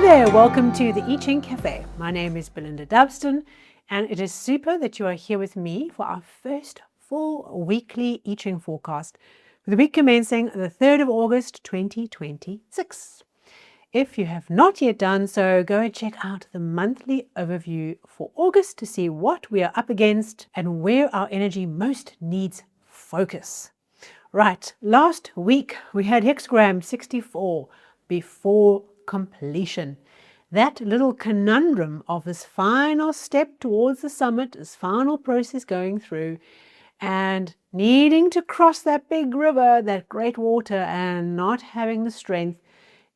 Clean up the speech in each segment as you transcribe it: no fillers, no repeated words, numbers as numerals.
there, welcome to the I Ching Cafe. My name is Belinda Dubston, and it is super that you are here with me for our first full weekly I Ching forecast for the week commencing the 3rd of August 2026. If you have not yet done so, go and check out the monthly overview for August to see what we are up against and where our energy most needs focus. Right, last week we had Hexagram 64 before completion. That little conundrum of this final step towards the summit, this final process going through and needing to cross that big river, that great water, and not having the strength,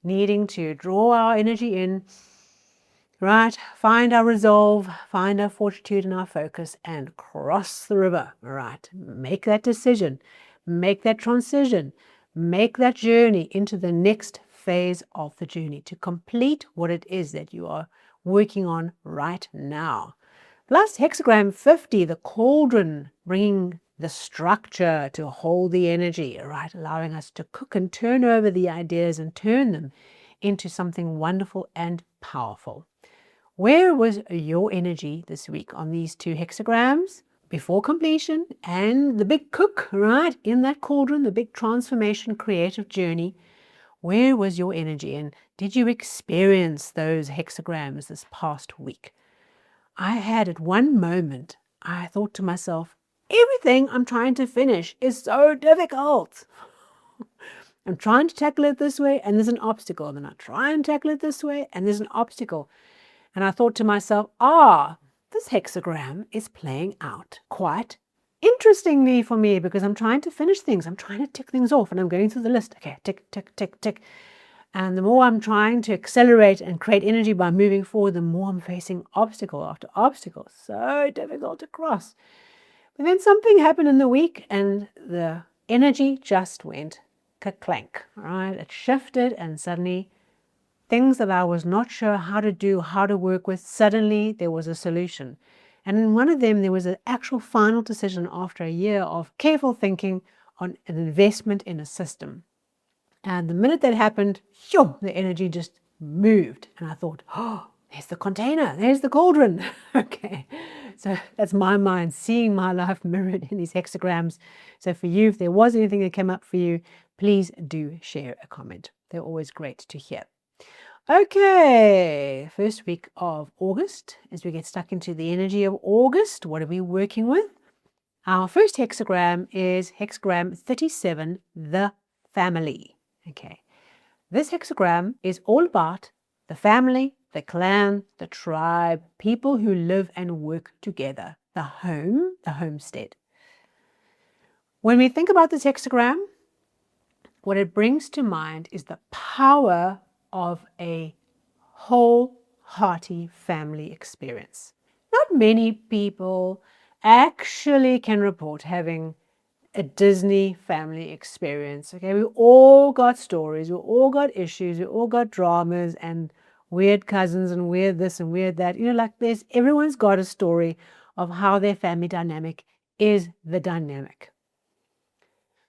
needing to draw our energy in, right, find our resolve, find our fortitude and our focus and cross the river, right, make that decision, make that transition, make that journey into the next phase of the journey to complete what it is that you are working on right now. Plus Hexagram 50, the cauldron, bringing the structure to hold the energy, right, allowing us to cook and turn over the ideas and turn them into something wonderful and powerful. Where was your energy this week on these two hexagrams before completion and the big cook, right, in that cauldron, the big transformation creative journey? Where was your energy, and did you experience those hexagrams this past week? I had at one moment, I thought to myself, everything I'm trying to finish is so difficult. I'm trying to tackle it this way and there's an obstacle. And then I try and tackle it this way and there's an obstacle. And I thought to myself, this hexagram is playing out quite interestingly for me because I'm trying to finish things. I'm trying to tick things off and I'm going through the list. Okay, tick, tick, tick, tick. And the more I'm trying to accelerate and create energy by moving forward, the more I'm facing obstacle after obstacle. So difficult to cross. But then something happened in the week and the energy just went ka-clank, right? It shifted and suddenly things that I was not sure how to do, how to work with, suddenly there was a solution. And in one of them, there was an actual final decision after a year of careful thinking on an investment in a system. And the minute that happened, the energy just moved. And I thought, there's the container, there's the cauldron. Okay, so that's my mind seeing my life mirrored in these hexagrams. So for you, if there was anything that came up for you, please do share a comment. They're always great to hear. Okay, first week of August, as we get stuck into the energy of August, what are we working with? Our first hexagram is hexagram 37, the family. Okay, this hexagram is all about the family, the clan, the tribe, people who live and work together, the home, the homestead. When we think about this hexagram, what it brings to mind is the power of a whole-hearty family experience. Not many people actually can report having a Disney family experience. Okay, we all got stories, we all got issues, we all got dramas and weird cousins and weird this and weird that. Everyone's got a story of how their family dynamic is the dynamic.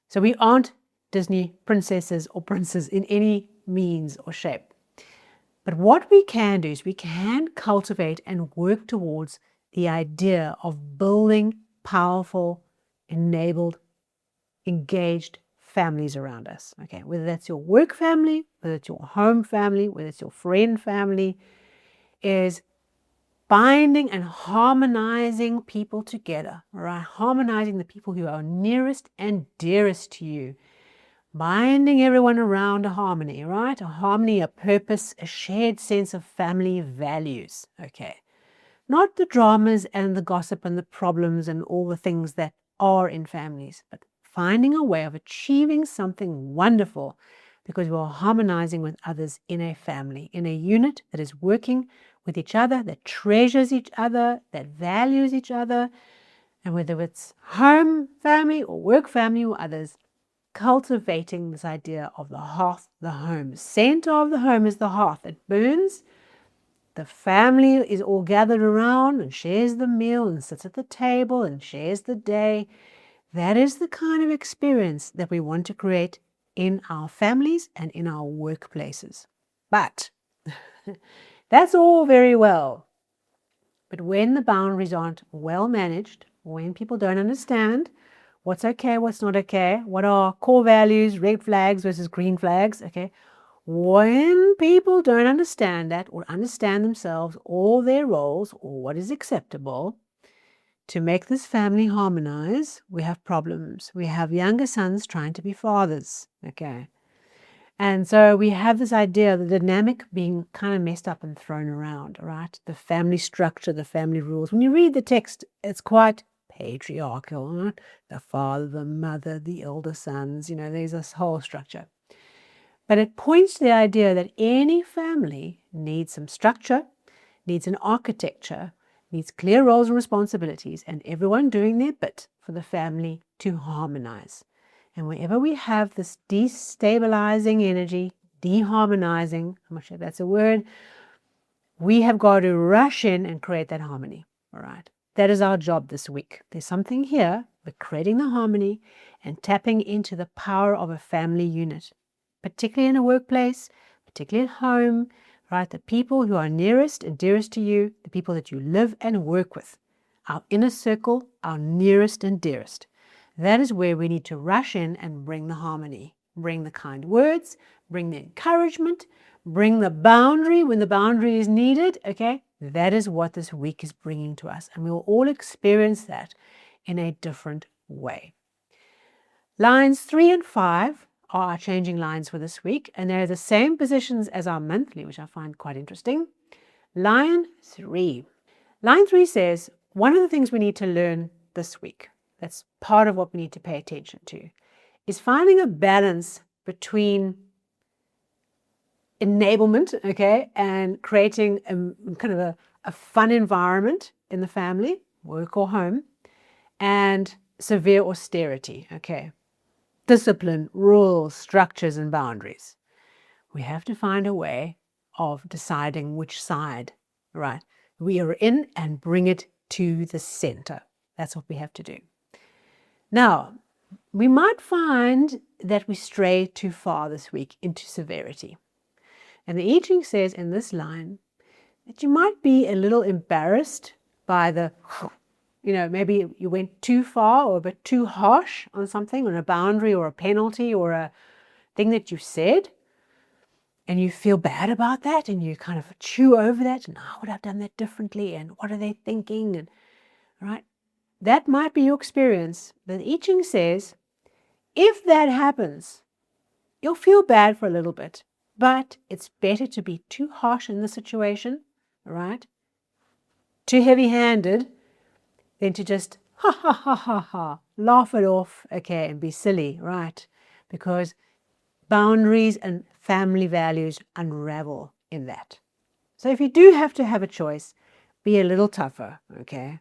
So we aren't Disney princesses or princes in any means or shape. But what we can do is we can cultivate and work towards the idea of building powerful, enabled, engaged families around us. Okay, whether that's your work family, whether it's your home family, whether it's your friend family, is binding and harmonizing people together, right? Harmonizing the people who are nearest and dearest to you. Binding everyone around a harmony, right? A harmony, a purpose, a shared sense of family values. Okay. Not the dramas and the gossip and the problems and all the things that are in families, but finding a way of achieving something wonderful because we're harmonizing with others in a family, in a unit that is working with each other, that treasures each other, that values each other. And whether it's home family or work family or others, cultivating this idea of the hearth, the home. The center of the home is the hearth. It burns. The family is all gathered around and shares the meal and sits at the table and shares the day. That is the kind of experience that we want to create in our families and in our workplaces. But That's all very well. But when the boundaries aren't well managed, when people don't understand what's okay, what's not okay, what are core values, red flags versus green flags, okay? When people don't understand that or understand themselves or their roles or what is acceptable, to make this family harmonize, we have problems. We have younger sons trying to be fathers, okay? And so we have this idea, the dynamic being kind of messed up and thrown around, right? The family structure, the family rules. When you read the text, it's quite patriarchal, right? The father, the mother, the elder sons, there's this whole structure. But it points to the idea that any family needs some structure, needs an architecture, needs clear roles and responsibilities, and everyone doing their bit for the family to harmonize. And wherever we have this destabilizing energy, deharmonizing, I'm not sure if that's a word, we have got to rush in and create that harmony. All right. That is our job this week. There's something here. We're creating the harmony and tapping into the power of a family unit, particularly in a workplace, particularly at home, right? The people who are nearest and dearest to you, the people that you live and work with, our inner circle, our nearest and dearest. That is where we need to rush in and bring the harmony, bring the kind words, bring the encouragement, bring the boundary when the boundary is needed, okay? That is what this week is bringing to us, and we will all experience that in a different way. Lines 3 and 5 are our changing lines for this week, and they're the same positions as our monthly, which I find quite interesting. Line 3. Line 3 says, one of the things we need to learn this week, that's part of what we need to pay attention to, is finding a balance between enablement, okay, and creating a kind of a fun environment in the family, work or home, and severe austerity, okay. Discipline, rules, structures, and boundaries. We have to find a way of deciding which side, right, we are in and bring it to the center. That's what we have to do. Now, we might find that we stray too far this week into severity. And the I Ching says in this line that you might be a little embarrassed by maybe you went too far or a bit too harsh on something, on a boundary or a penalty or a thing that you said, and you feel bad about that and you kind of chew over that and how would I have done that differently and what are they thinking, and right? That might be your experience. But the I Ching says if that happens, you'll feel bad for a little bit, but it's better to be too harsh in the situation, right? Too heavy-handed than to just laugh it off, okay, and be silly, right? Because boundaries and family values unravel in that. So if you do have to have a choice, be a little tougher, okay?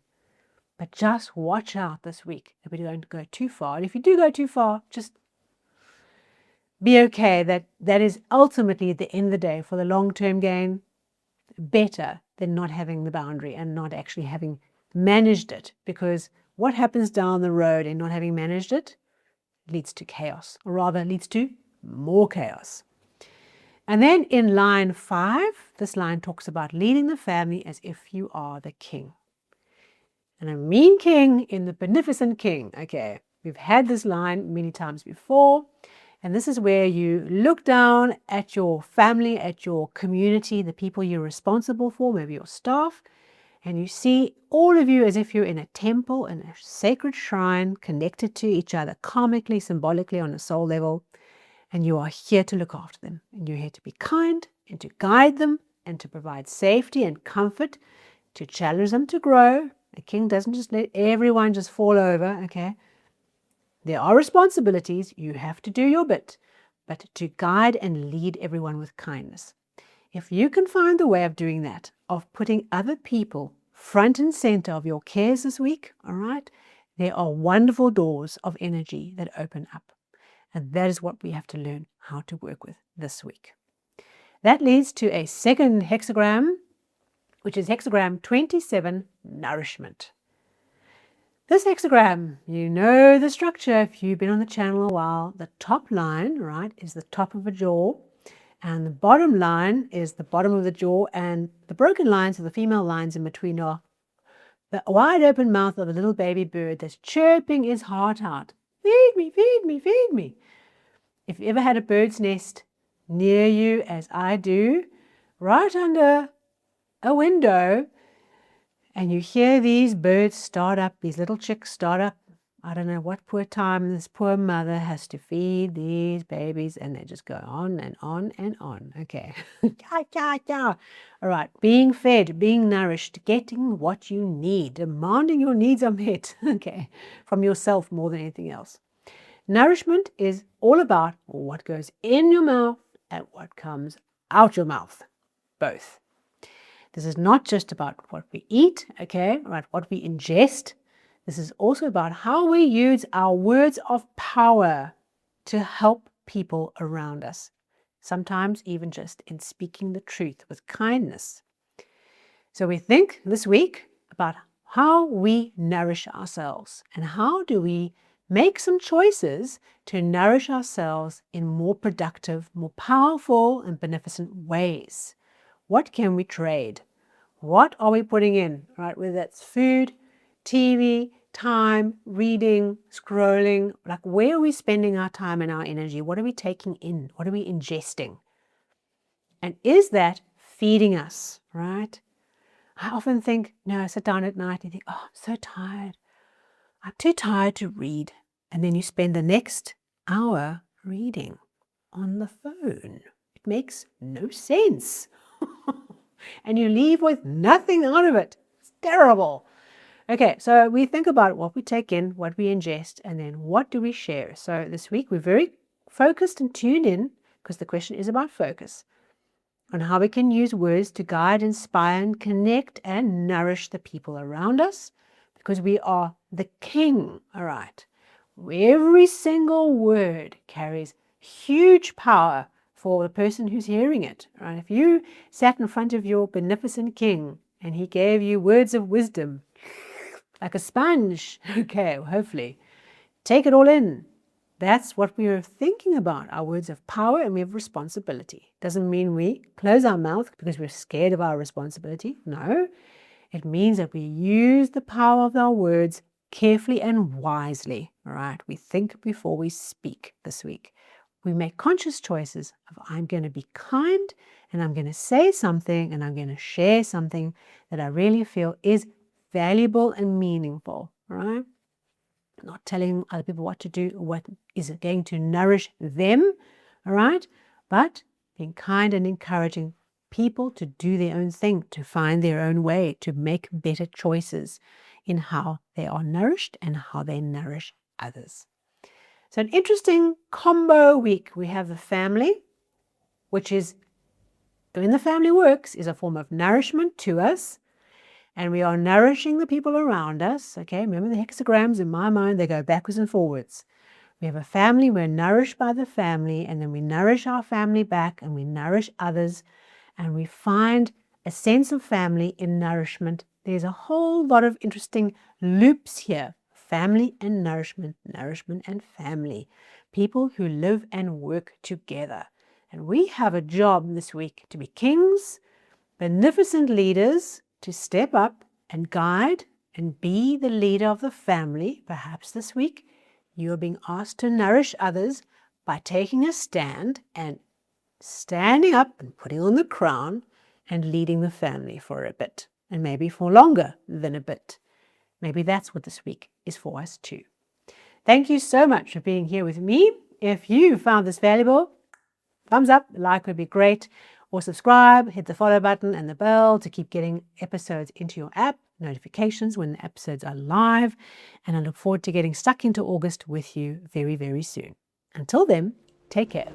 But just watch out this week that we don't go too far. And if you do go too far, just be okay. That is ultimately at the end of the day, for the long-term gain, better than not having the boundary and not actually having managed it. Because what happens down the road and not having managed it leads to chaos, or rather leads to more chaos. And then in line 5, this line talks about leading the family as if you are the king. And I mean king in the beneficent king. Okay, we've had this line many times before. And this is where you look down at your family, at your community, the people you're responsible for, maybe your staff, and you see all of you as if you're in a temple, in a sacred shrine, connected to each other, karmically, symbolically, on a soul level. And you are here to look after them. And you're here to be kind and to guide them and to provide safety and comfort, to challenge them to grow. The king doesn't just let everyone just fall over, okay? There are responsibilities. You have to do your bit, but to guide and lead everyone with kindness. If you can find the way of doing that, of putting other people front and center of your cares this week, all right, there are wonderful doors of energy that open up. And that is what we have to learn how to work with this week. That leads to a second hexagram, which is hexagram 27, Nourishment. This hexagram, you know the structure if you've been on the channel a while. The top line, right, is the top of a jaw. And the bottom line is the bottom of the jaw, and the broken lines are the female lines in between are the wide open mouth of a little baby bird that's chirping his heart out. Feed me, feed me, feed me. If you ever had a bird's nest near you, as I do, right under a window, and you hear these birds start up, these little chicks start up, I don't know what poor time this poor mother has to feed these babies, and they just go on and on and on. Okay. All right. Being fed, being nourished, getting what you need, demanding your needs are met. Okay. From yourself more than anything else. Nourishment is all about what goes in your mouth and what comes out your mouth. Both. This is not just about what we eat, okay, right, what we ingest. This is also about how we use our words of power to help people around us. Sometimes even just in speaking the truth with kindness. So we think this week about how we nourish ourselves and how do we make some choices to nourish ourselves in more productive, more powerful and beneficent ways. What can we trade? What are we putting in, right? Whether that's food, TV, time, reading, scrolling, like where are we spending our time and our energy? What are we taking in? What are we ingesting? And is that feeding us, right? I often think, I sit down at night and think, oh, I'm so tired. I'm too tired to read. And then you spend the next hour reading on the phone. It makes no sense. And you leave with nothing out of it. It's terrible. Okay, so we think about what we take in, what we ingest, and then what do we share. So this week we're very focused and tuned in, because the question is about focus, on how we can use words to guide, inspire, and connect and nourish the people around us, because we are the king, all right? Every single word carries huge power for the person who's hearing it, right? If you sat in front of your beneficent king and he gave you words of wisdom like a sponge, okay, hopefully, take it all in. That's what we are thinking about, our words of power, and we have responsibility. Doesn't mean we close our mouth because we're scared of our responsibility. No, it means that we use the power of our words carefully and wisely, all right? We think before we speak this week. We make conscious choices of I'm going to be kind and I'm going to say something and I'm going to share something that I really feel is valuable and meaningful, right? Not telling other people what to do or what is going to nourish them, all right? But being kind and encouraging people to do their own thing, to find their own way, to make better choices in how they are nourished and how they nourish others. So an interesting combo week. We have the family, which is, when the family works, is a form of nourishment to us. And we are nourishing the people around us. Okay, remember the hexagrams in my mind, they go backwards and forwards. We have a family, we're nourished by the family, and then we nourish our family back and we nourish others. And we find a sense of family in nourishment. There's a whole lot of interesting loops here. Family and nourishment, nourishment and family. People who live and work together. And we have a job this week to be kings, beneficent leaders, to step up and guide and be the leader of the family. Perhaps this week you are being asked to nourish others by taking a stand and standing up and putting on the crown and leading the family for a bit, and maybe for longer than a bit. Maybe that's what this week is for us too. Thank you so much for being here with me. If you found this valuable, thumbs up, like would be great, or subscribe, hit the follow button and the bell to keep getting episodes into your app, notifications when the episodes are live, and I look forward to getting stuck into August with you very, very soon. Until then, take care.